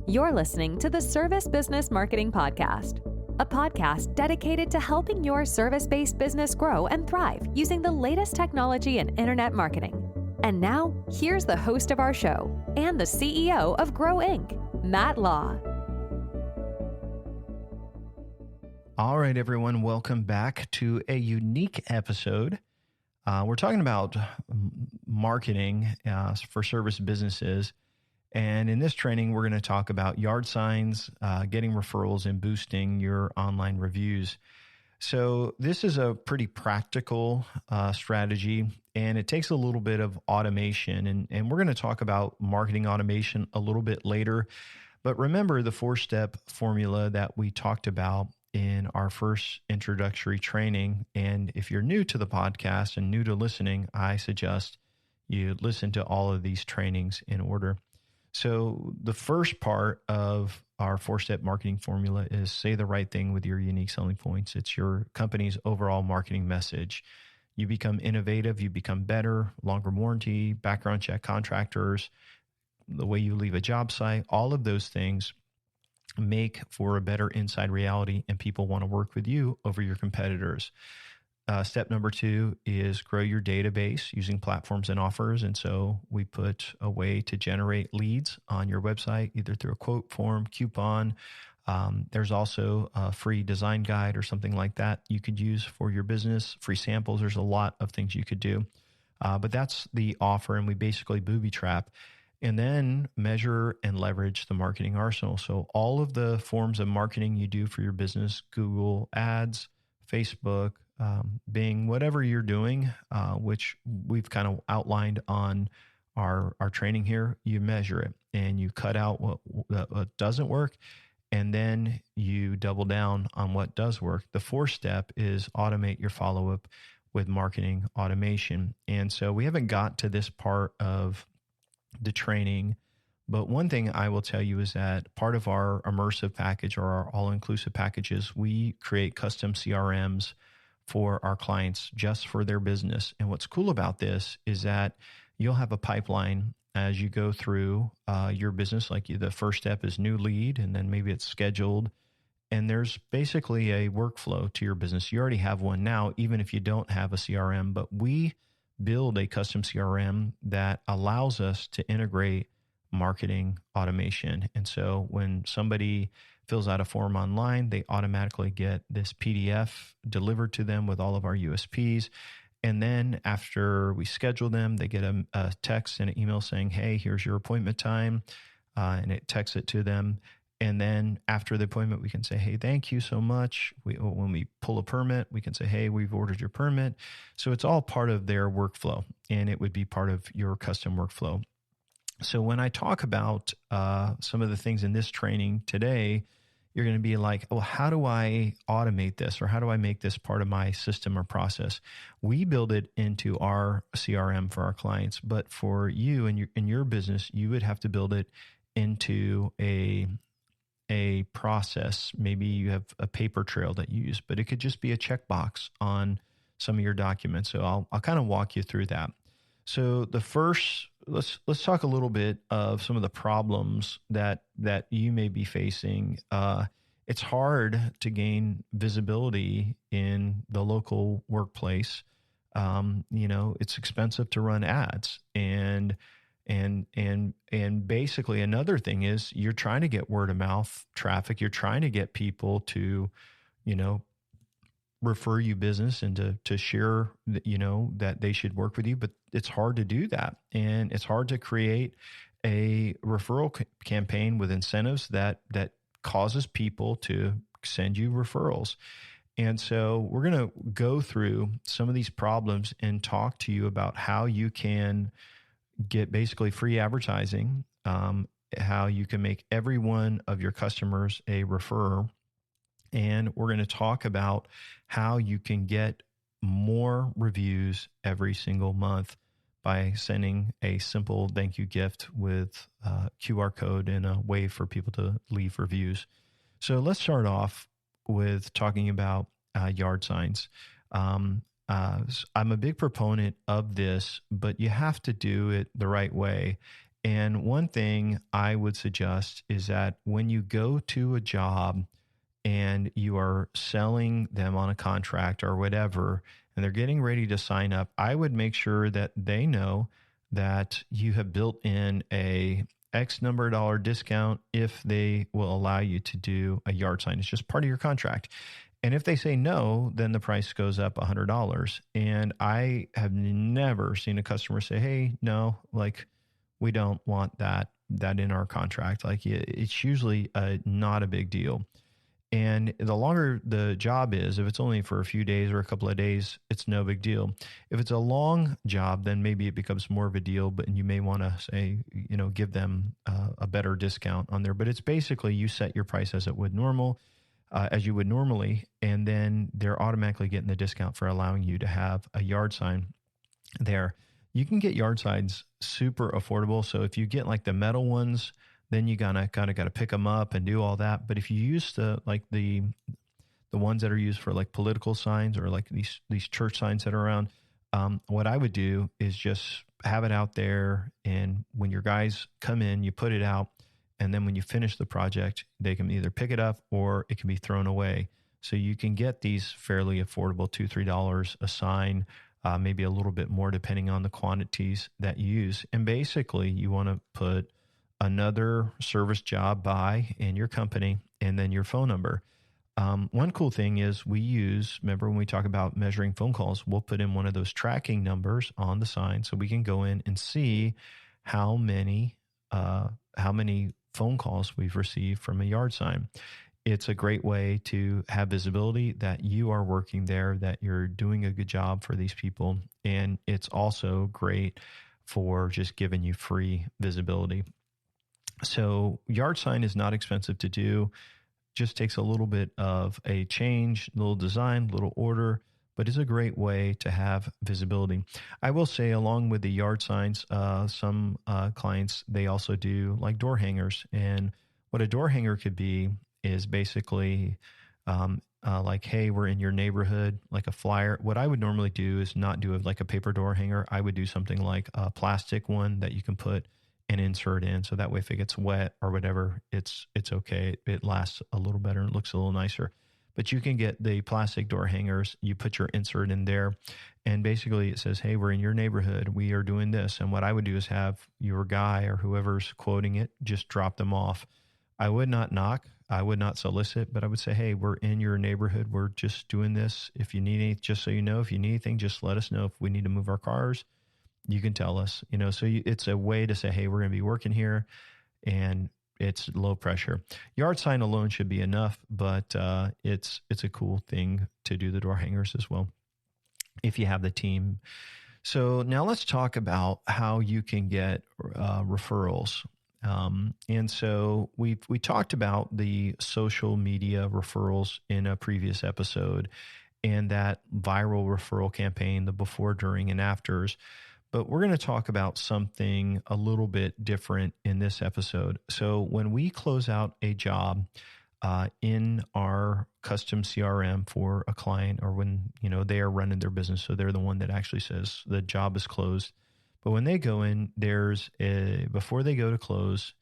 You're listening to the Service Business Marketing Podcast, a podcast dedicated to helping your service-based business grow and thrive using the latest technology in internet marketing. And now, here's the host of our show and the CEO of Grow Inc., Matt Law. All right, everyone, welcome back to a unique episode. We're talking about marketing for service businesses. And in this training, we're going to talk about yard signs, getting referrals, and boosting your online reviews. So this is a pretty practical strategy, and it takes a little bit of automation. And we're going to talk about marketing automation a little bit later. But remember the 4-step formula that we talked about in our first introductory training. And if you're new to the podcast and new to listening, I suggest you listen to all of these trainings in order. So the first part of our 4-step marketing formula is say the right thing with your unique selling points. It's your company's overall marketing message. You become innovative, you become better, longer warranty, background check contractors, the way you leave a job site, all of those things make for a better inside reality, and people want to work with you over your competitors. Step number 2 is grow your database using platforms and offers. And so we put a way to generate leads on your website, either through a quote form, coupon. There's also a free design guide or something like that you could use for your business, free samples. There's a lot of things you could do. But that's the offer, and we basically booby trap. And then measure and leverage the marketing arsenal. So all of the forms of marketing you do for your business, Google Ads, Facebook, Bing, whatever you're doing, which we've kind of outlined on our training here, you measure it and you cut out what doesn't work, and then you double down on what does work. The 4th step is automate your follow-up with marketing automation. And so we haven't got to this part of the training, but one thing I will tell you is that part of our immersive package or our all-inclusive packages, we create custom CRMs for our clients just for their business. And what's cool about this is that you'll have a pipeline as you go through your business. Like the first step is new lead, and then maybe it's scheduled. And there's basically a workflow to your business. You already have one now, even if you don't have a CRM, but we build a custom CRM that allows us to integrate marketing automation. And so when somebody fills out a form online, they automatically get this PDF delivered to them with all of our USPs. And then after we schedule them, they get a text and an email saying, hey, here's your appointment time. And it texts it to them. And then after the appointment, we can say, hey, thank you so much. When we pull a permit, we can say, hey, we've ordered your permit. So it's all part of their workflow, and it would be part of your custom workflow. So when I talk about some of the things in this training today, you're going to be like, oh, how do I automate this? Or how do I make this part of my system or process? We build it into our CRM for our clients, but for you and in your business, you would have to build it into a process. Maybe you have a paper trail that you use, but it could just be a checkbox on some of your documents. So I'll kind of walk you through that. So the first, let's talk a little bit of some of the problems that you may be facing. It's hard to gain visibility in the local workplace. It's expensive to run ads, and basically another thing is you're trying to get word of mouth traffic. You're trying to get people to, refer you business and to share that, that they should work with you, but it's hard to do that. And it's hard to create a referral campaign with incentives that causes people to send you referrals. And so we're going to go through some of these problems and talk to you about how you can get basically free advertising, how you can make every one of your customers a referrer. And we're going to talk about how you can get more reviews every single month by sending a simple thank you gift with a QR code and a way for people to leave reviews. So let's start off with talking about yard signs. I'm a big proponent of this, but you have to do it the right way. And one thing I would suggest is that when you go to a job and you are selling them on a contract or whatever, and they're getting ready to sign up, I would make sure that they know that you have built in a X number of dollar discount if they will allow you to do a yard sign. It's just part of your contract. And if they say no, then the price goes up $100. And I have never seen a customer say, hey, no, like we don't want that in our contract. Like it's usually not a big deal. And the longer the job is, if it's only for a few days or a couple of days, it's no big deal. If it's a long job, then maybe it becomes more of a deal, but you may want to say, give them a better discount on there. But it's basically you set your price as you would normally, and then they're automatically getting the discount for allowing you to have a yard sign there. You can get yard signs super affordable. So if you get like the metal ones, then you kind of got to pick them up and do all that. But if you use the ones that are used for like political signs or like these church signs that are around, what I would do is just have it out there. And when your guys come in, you put it out. And then when you finish the project, they can either pick it up or it can be thrown away. So you can get these fairly affordable, $2, $3 a sign, maybe a little bit more depending on the quantities that you use. And basically you want to put another service job by in your company and then your phone number. One cool thing is remember when we talk about measuring phone calls, we'll put in one of those tracking numbers on the sign so we can go in and see how many phone calls we've received from a yard sign. It's a great way to have visibility that you are working there, that you're doing a good job for these people. And it's also great for just giving you free visibility. So yard sign is not expensive to do, just takes a little bit of a change, little design, little order, but it's a great way to have visibility. I will say along with the yard signs, some clients, they also do like door hangers. And what a door hanger could be is basically like, hey, we're in your neighborhood, like a flyer. What I would normally do is not do like a paper door hanger. I would do something like a plastic one that you can put and insert in. So that way, if it gets wet or whatever, it's okay. It lasts a little better and it looks a little nicer. But you can get the plastic door hangers. You put your insert in there, and basically it says, hey, we're in your neighborhood. We are doing this. And what I would do is have your guy or whoever's quoting it just drop them off. I would not knock. I would not solicit, but I would say, hey, we're in your neighborhood. We're just doing this. If you need anything, just so you know, if you need anything, just let us know. If we need to move our cars, you can tell us, so it's a way to say, hey, we're going to be working here and it's low pressure. Yard sign alone should be enough, but it's a cool thing to do the door hangers as well if you have the team. So now let's talk about how you can get referrals. And so we talked about the social media referrals in a previous episode and that viral referral campaign, the before, during, and afters. But we're going to talk about something a little bit different in this episode. So when we close out a job in our custom CRM for a client, or when they are running their business, so they're the one that actually says the job is closed. But when they go in, before they go to close,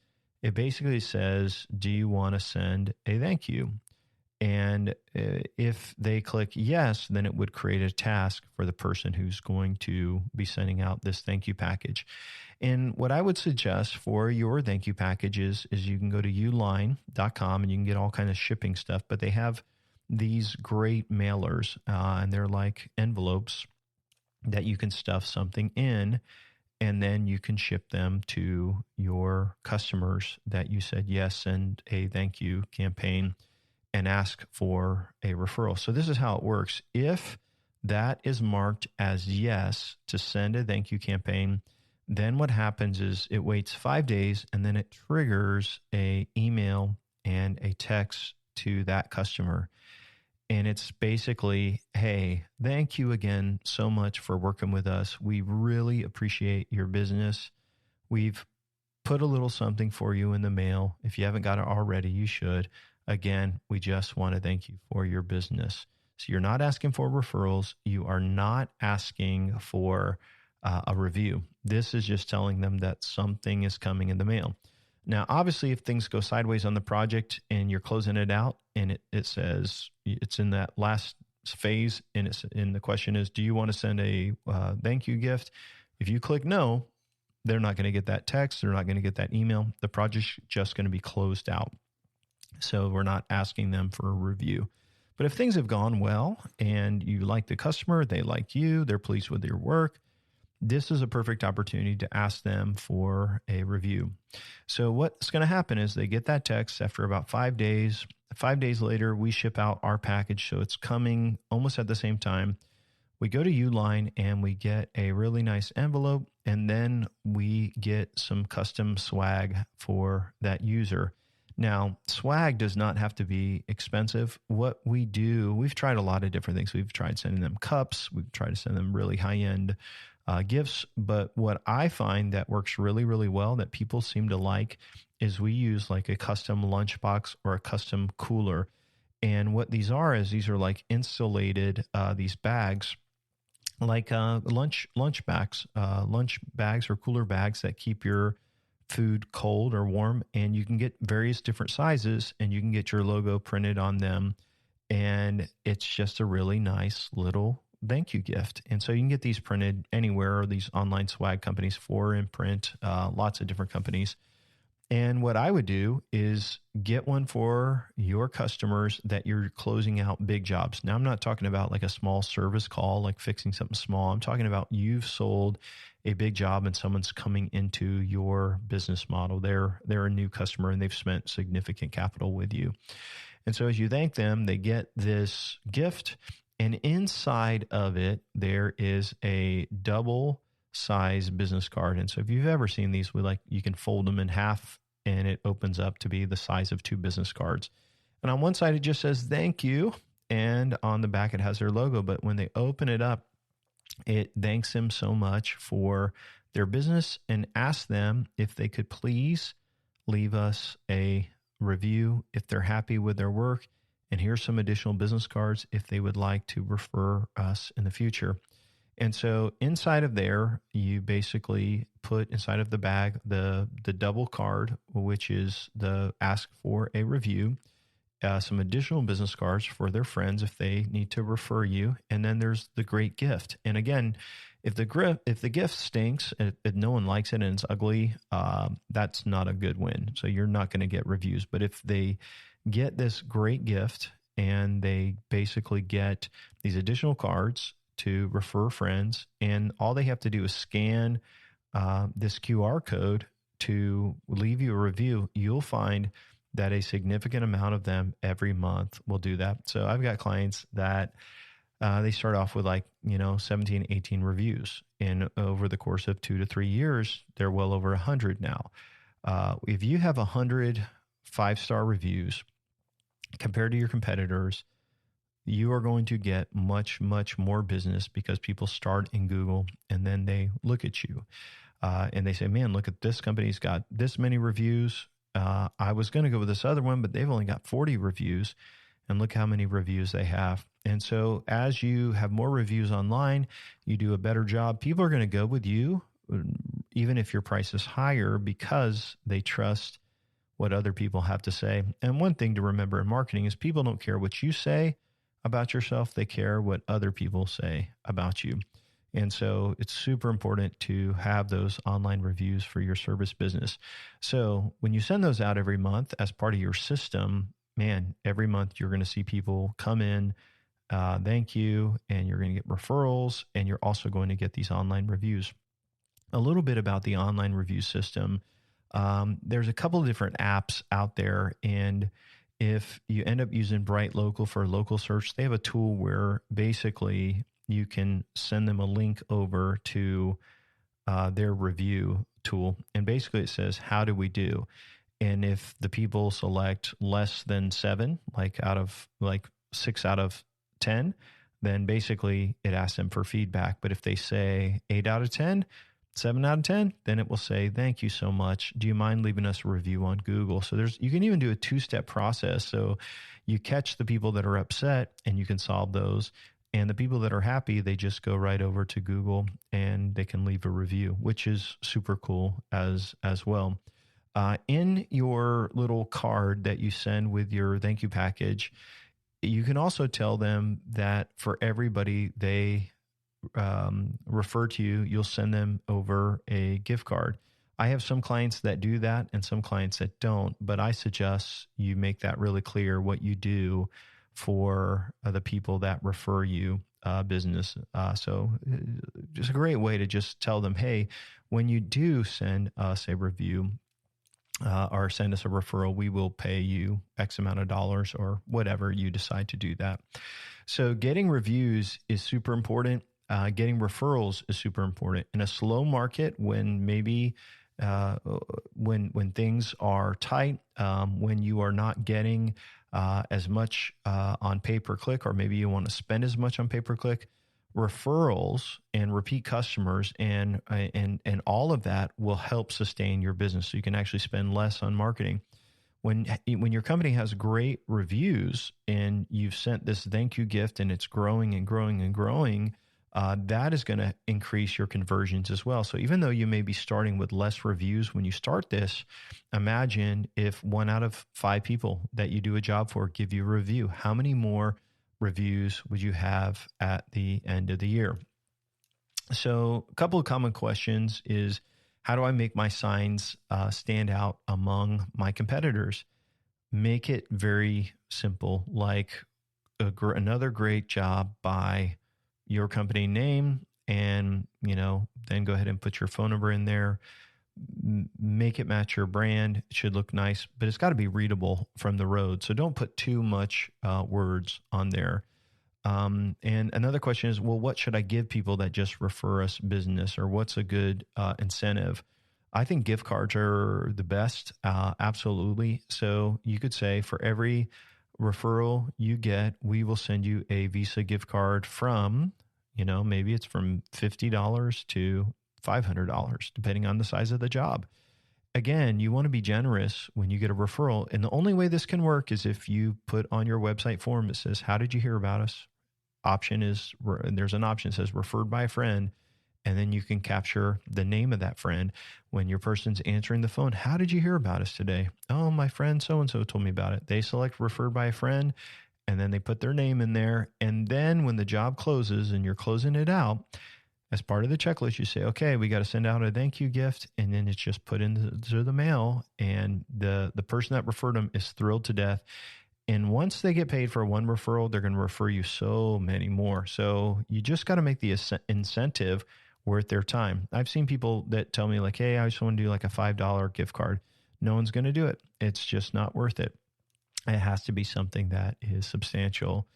it basically says, do you want to send a thank you? And if they click yes, then it would create a task for the person who's going to be sending out this thank you package. And what I would suggest for your thank you packages is you can go to uline.com and you can get all kind of shipping stuff, but they have these great mailers and they're like envelopes that you can stuff something in, and then you can ship them to your customers that you said yes and a thank you campaign and ask for a referral. So this is how it works. If that is marked as yes to send a thank you campaign, then what happens is it waits 5 days and then it triggers a email and a text to that customer. And it's basically, hey, thank you again so much for working with us. We really appreciate your business. We've put a little something for you in the mail. If you haven't got it already, you should. Again, we just want to thank you for your business. So you're not asking for referrals. You are not asking for a review. This is just telling them that something is coming in the mail. Now, obviously, if things go sideways on the project and you're closing it out and it says it's in that last phase and the question is, do you want to send a thank you gift? If you click no, they're not going to get that text. They're not going to get that email. The project's just going to be closed out. So we're not asking them for a review. But if things have gone well and you like the customer, they like you, they're pleased with your work, this is a perfect opportunity to ask them for a review. So what's going to happen is they get that text after about 5 days. 5 days later, we ship out our package. So it's coming almost at the same time. We go to Uline and we get a really nice envelope, and then we get some custom swag for that user. Now, swag does not have to be expensive. What we do, we've tried a lot of different things. We've tried sending them cups. We've tried to send them really high-end gifts. But what I find that works really, really well that people seem to like is we use like a custom lunchbox or a custom cooler. And what these are is these are like insulated, these bags, like lunch bags or cooler bags that keep your food cold or warm, and you can get various different sizes and you can get your logo printed on them, and it's just a really nice little thank you gift. And so you can get these printed anywhere, these online swag companies, For Imprint, lots of different companies. And what I would do is get one for your customers that you're closing out big jobs. Now, I'm not talking about like a small service call, like fixing something small. I'm talking about you've sold a big job and someone's coming into your business model. They're a new customer and they've spent significant capital with you. And so as you thank them, they get this gift, and inside of it, there is a double size business card. And so if you've ever seen these, you can fold them in half and it opens up to be the size of 2 business cards. And on one side, it just says thank you. And on the back, it has their logo. But when they open it up, it thanks them so much for their business and asks them if they could please leave us a review if they're happy with their work. And here's some additional business cards if they would like to refer us in the future. And so inside of there, you basically put inside of the bag the double card, which is the ask for a review, some additional business cards for their friends if they need to refer you, and then there's the great gift. And again, if the gift stinks, if no one likes it and it's ugly, that's not a good win. So you're not going to get reviews. But if they get this great gift and they basically get these additional cards to refer friends, and all they have to do is scan this QR code to leave you a review, you'll find that a significant amount of them every month will do that. So I've got clients that they start off with 17, 18 reviews. And over the course of 2 to 3 years, they're well over 100 now. If you have 100 5-star reviews compared to your competitors, you are going to get much, much more business because people start in Google and then they look at you and they say, man, look at this company's got this many reviews. I was going to go with this other one, but they've only got 40 reviews, and look how many reviews they have. And so as you have more reviews online, you do a better job. People are going to go with you, even if your price is higher, because they trust what other people have to say. And one thing to remember in marketing is people don't care what you say about yourself. They care what other people say about you. And so it's super important to have those online reviews for your service business. So when you send those out every month as part of your system, man, every month you're going to see people come in, thank you, and you're going to get referrals, and you're also going to get these online reviews. A little bit about the online review system. There's a couple of different apps out there, and if you end up using Bright Local for local search, they have a tool where basically you can send them a link over to their review tool. And basically it says, how do we do? And if the people select less than 7, out of 6 out of 10, then basically it asks them for feedback. But if they say 8 out of 10, 7 out of 10, then it will say, thank you so much. Do you mind leaving us a review on Google? So you can even do a 2-step process. So you catch the people that are upset and you can solve those. And the people that are happy, they just go right over to Google and they can leave a review, which is super cool as well. In your little card that you send with your thank you package, you can also tell them that for everybody they refer to you, you'll send them over a gift card. I have some clients that do that and some clients that don't, but I suggest you make that really clear what you do for the people that refer you business. So just a great way to just tell them, hey, when you do send us a review, or send us a referral, we will pay you X amount of dollars or whatever you decide to do that. So getting reviews is super important. Getting referrals is super important. In a slow market, when maybe when things are tight, when you are not getting as much on pay-per-click, or maybe you want to spend as much on pay-per-click, referrals and repeat customers and all of that will help sustain your business. So you can actually spend less on marketing. When your company has great reviews and you've sent this thank you gift and it's growing and growing and growing, that is going to increase your conversions as well. So even though you may be starting with less reviews when you start this, imagine if 1 out of 5 people that you do a job for give you a review. How many more reviews would you have at the end of the year? So a couple of common questions is, how do I make my signs stand out among my competitors? Make it very simple, like another great job by your company name, and then go ahead and put your phone number in there. Make it match your brand. It should look nice, but it's got to be readable from the road. So don't put too much words on there. And another question is, well, what should I give people that just refer us business, or what's a good incentive? I think gift cards are the best. Absolutely. So you could say, for every referral you get, we will send you a Visa gift card from, maybe it's from $50 to $500, depending on the size of the job. Again, you want to be generous when you get a referral. And the only way this can work is if you put on your website form that says, how did you hear about us? There's an option that says referred by a friend. And then you can capture the name of that friend. When your person's answering the phone, how did you hear about us today? Oh, my friend so-and-so told me about it. They select referred by a friend, and then they put their name in there. And then when the job closes and you're closing it out, as part of the checklist, you say, okay, we got to send out a thank you gift. And then it's just put into the mail. And the person that referred them is thrilled to death. And once they get paid for one referral, they're going to refer you so many more. So you just got to make the incentive worth their time. I've seen people that tell me like, hey, I just want to do like a $5 gift card. No one's going to do it. It's just not worth it. It has to be something that is substantial.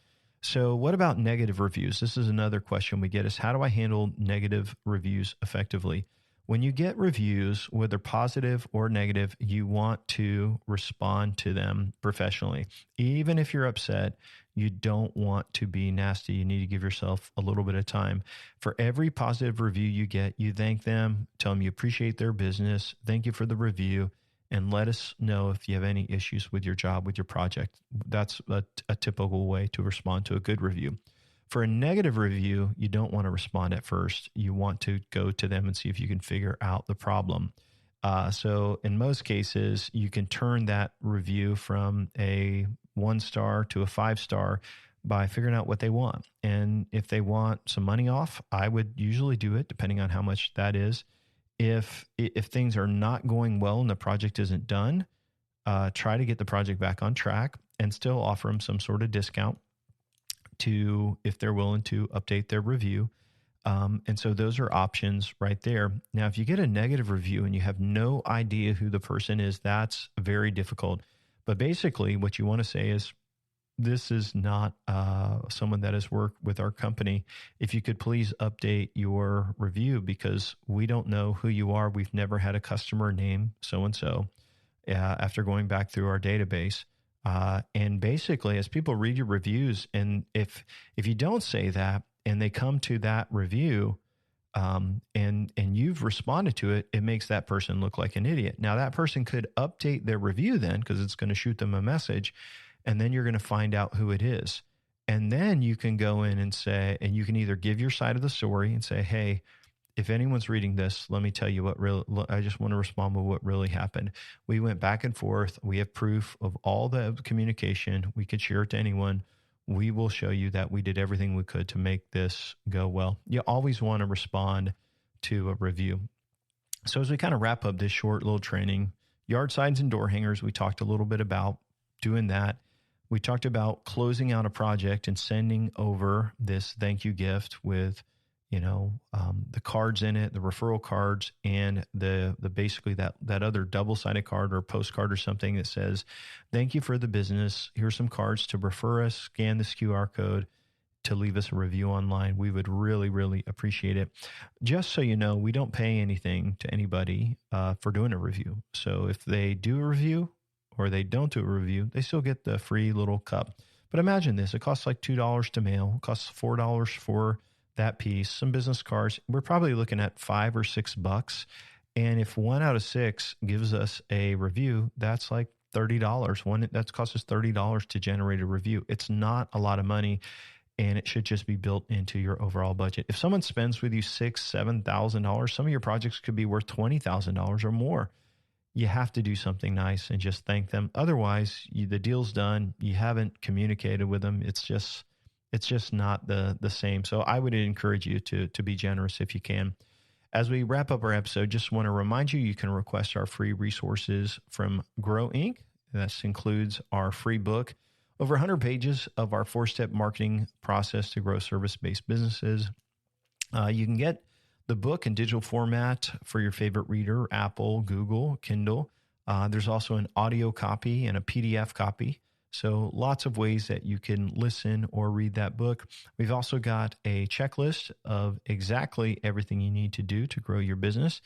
So what about negative reviews? This is another question we get, is how do I handle negative reviews effectively? When you get reviews, whether positive or negative, you want to respond to them professionally. Even if you're upset, you don't want to be nasty. You need to give yourself a little bit of time. For every positive review you get, you thank them, tell them you appreciate their business, thank you for the review, and let us know if you have any issues with your job, with your project. That's a typical way to respond to a good review. For a negative review, you don't want to respond at first. You want to go to them and see if you can figure out the problem. So in most cases, you can turn that review from a 1-star to a 5-star by figuring out what they want. And if they want some money off, I would usually do it, depending on how much that is. If things are not going well and the project isn't done, try to get the project back on track and still offer them some sort of discount if they're willing to update their review. And so those are options right there. Now, if you get a negative review and you have no idea who the person is, that's very difficult. But basically what you want to say is, this is not someone that has worked with our company. If you could please update your review, because we don't know who you are. We've never had a customer name so-and-so after going back through our database. And basically, as people read your reviews, and if you don't say that and they come to that review and you've responded to it, it makes that person look like an idiot. Now, that person could update their review then, because it's going to shoot them a message, and then you're going to find out who it is. And then you can go in and say, and you can either give your side of the story and say, hey, if anyone's reading this, let me tell you I just want to respond with what really happened. We went back and forth. We have proof of all the communication. We could share it to anyone. We will show you that we did everything we could to make this go well. You always want to respond to a review. So as we kind of wrap up this short little training, yard signs and door hangers, we talked a little bit about doing that. We talked about closing out a project and sending over this thank you gift with, the cards in it, the referral cards, and the basically that other double-sided card or postcard or something that says, thank you for the business. Here's some cards to refer us. Scan this QR code to leave us a review online. We would really, really appreciate it. Just so you know, we don't pay anything to anybody for doing a review. So if they do a review or they don't do a review, they still get the free little cup. But imagine this. It costs like $2 to mail. It costs $4 for that piece, some business cards. We're probably looking at $5 or $6. And if 1 out of 6 gives us a review, that's like $30. That costs us $30 to generate a review. It's not a lot of money, and it should just be built into your overall budget. If someone spends with you $6,000, $7,000, some of your projects could be worth $20,000 or more. You have to do something nice and just thank them. Otherwise, the deal's done. You haven't communicated with them. It's just not the same. So I would encourage you to be generous if you can. As we wrap up our episode, just want to remind you, you can request our free resources from Grow Inc. This includes our free book, over 100 pages of our 4-step marketing process to grow service-based businesses. You can get the book in digital format for your favorite reader, Apple, Google, Kindle. There's also an audio copy and a PDF copy. So lots of ways that you can listen or read that book. We've also got a checklist of exactly everything you need to do to grow your business.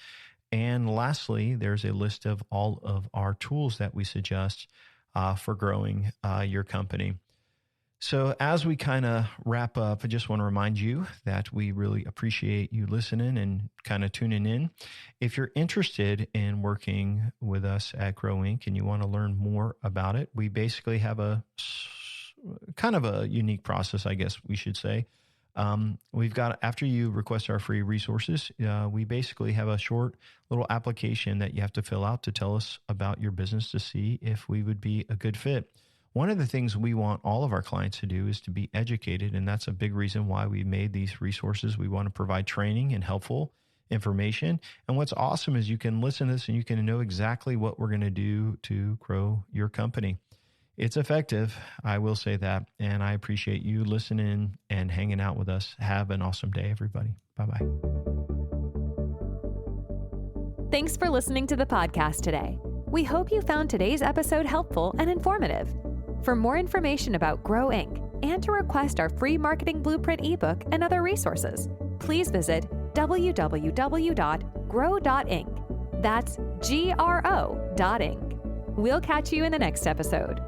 And lastly, there's a list of all of our tools that we suggest for growing your company. So as we kind of wrap up, I just want to remind you that we really appreciate you listening and kind of tuning in. If you're interested in working with us at Grow Inc. and you want to learn more about it, we basically have a kind of a unique process, I guess we should say. We've got, after you request our free resources, we basically have a short little application that you have to fill out to tell us about your business to see if we would be a good fit. One of the things we want all of our clients to do is to be educated, and that's a big reason why we made these resources. We want to provide training and helpful information. And what's awesome is you can listen to this and you can know exactly what we're going to do to grow your company. It's effective, I will say that, and I appreciate you listening and hanging out with us. Have an awesome day, everybody. Bye-bye. Thanks for listening to the podcast today. We hope you found today's episode helpful and informative. For more information about Grow Inc. and to request our free marketing blueprint ebook and other resources, please visit www.grow.inc. That's GRO.inc. We'll catch you in the next episode.